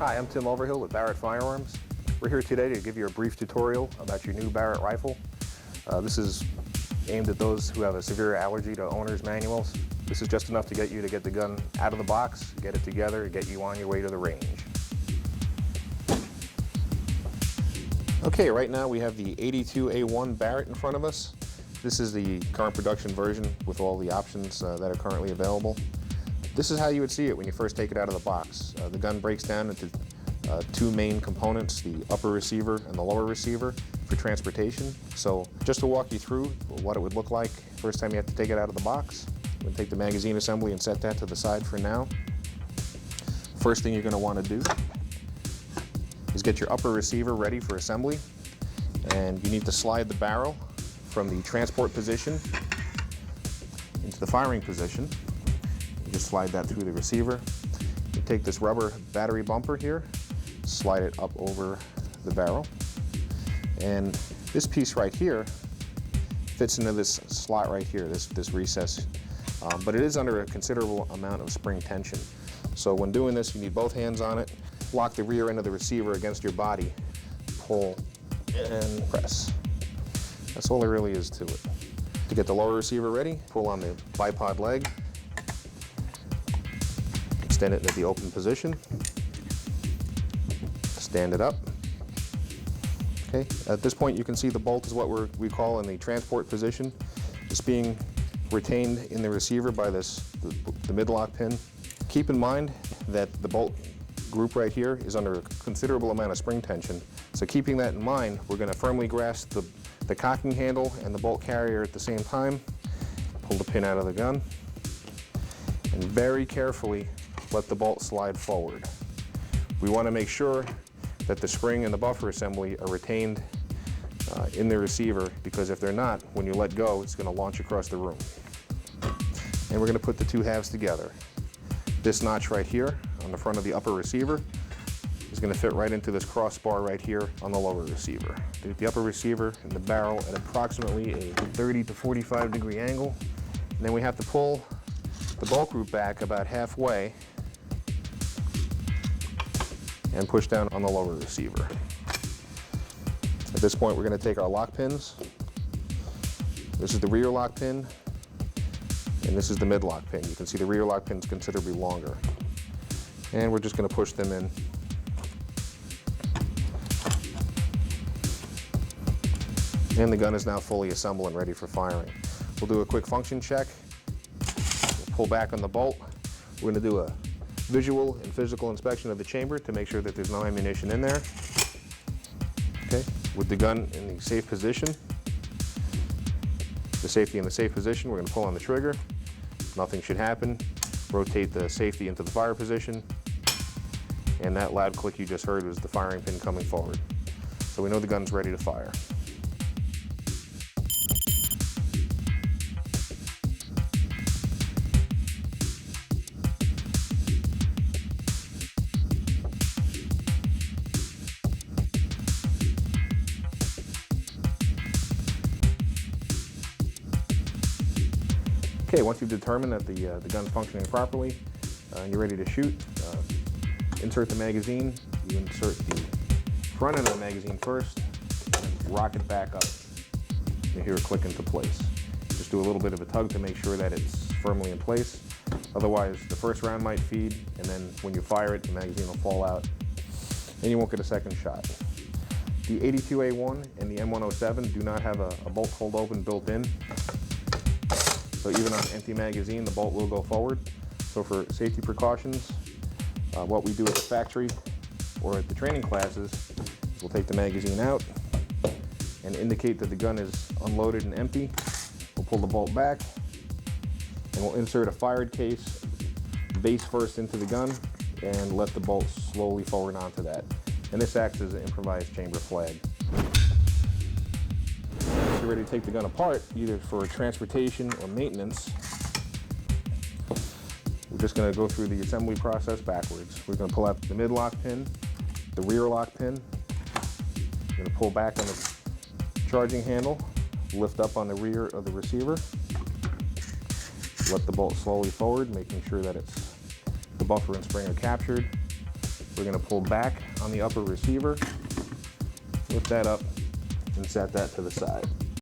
Hi, I'm Tim Overhill with Barrett Firearms. We're here today to give you a brief tutorial about your new Barrett rifle. This is aimed at those who have a severe allergy to owner's manuals. This is just enough to get you to get the gun out of the box, get it together, and get you on your way to the range. Okay, right now we have the M82A1 Barrett in front of us. This is the current production version with all the options that are currently available. This is how you would see it when you first take it out of the box. The gun breaks down into two main components, the upper receiver and the lower receiver for transportation. So just to walk you through what it would look like first time you have to take it out of the box. I'm going to take the magazine assembly and set that to the side for now. First thing you're going to want to do is get your upper receiver ready for assembly, and you need to slide the barrel from the transport position into the firing position. You just slide that through the receiver. You take this rubber battery bumper here, slide it up over the barrel, and this piece right here fits into this slot right here, this recess, but it is under a considerable amount of spring tension. So when doing this, you need both hands on it, lock the rear end of the receiver against your body, pull and press. That's all there really is to it. To get the lower receiver ready, pull on the bipod leg, extend it into the open position, stand it up. Okay, at this point you can see the bolt is what we call in the transport position. It's being retained in the receiver by the mid-lock pin. Keep in mind that the bolt group right here is under a considerable amount of spring tension. So keeping that in mind, we're going to firmly grasp the cocking handle and the bolt carrier at the same time, pull the pin out of the gun, and very carefully let the bolt slide forward. We want to make sure that the spring and the buffer assembly are retained in the receiver, because if they're not, when you let go, it's going to launch across the room. And we're going to put the two halves together. This notch right here on the front of the upper receiver is going to fit right into this crossbar right here on the lower receiver. The upper receiver and the barrel at approximately a 30 to 45 degree angle. And then we have to pull the bolt group back about halfway and push down on the lower receiver. At this point, we're going to take our lock pins. This is the rear lock pin, and this is the mid lock pin. You can see the rear lock pin is considerably longer. And we're just going to push them in. And the gun is now fully assembled and ready for firing. We'll do a quick function check. We'll pull back on the bolt. We're going to do a visual and physical inspection of the chamber to make sure that there's no ammunition in there. Okay, with the gun in the safe position, the safety in the safe position, we're going to pull on the trigger. Nothing should happen. Rotate the safety into the fire position, and that loud click you just heard was the firing pin coming forward. So we know the gun's ready to fire. Okay, once you've determined that the gun's functioning properly and you're ready to shoot, insert the magazine. You insert the front end of the magazine first and rock it back up. You hear it click into place. Just do a little bit of a tug to make sure that it's firmly in place. Otherwise, the first round might feed, and then when you fire it, the magazine will fall out and you won't get a second shot. The M82A1 and the M107 do not have a bolt hold open built in. So even on an empty magazine, the bolt will go forward. So for safety precautions, what we do at the factory or at the training classes is we'll take the magazine out and indicate that the gun is unloaded and empty. We'll pull the bolt back and we'll insert a fired case base first into the gun and let the bolt slowly forward onto that. And this acts as an improvised chamber flag. You're ready to take the gun apart, either for transportation or maintenance. We're just going to go through the assembly process backwards. We're going to pull out the mid lock pin, the rear lock pin. We're going to pull back on the charging handle, lift up on the rear of the receiver, let the bolt slowly forward, making sure that the buffer and spring are captured. We're going to pull back on the upper receiver, lift that up, and set that to the side.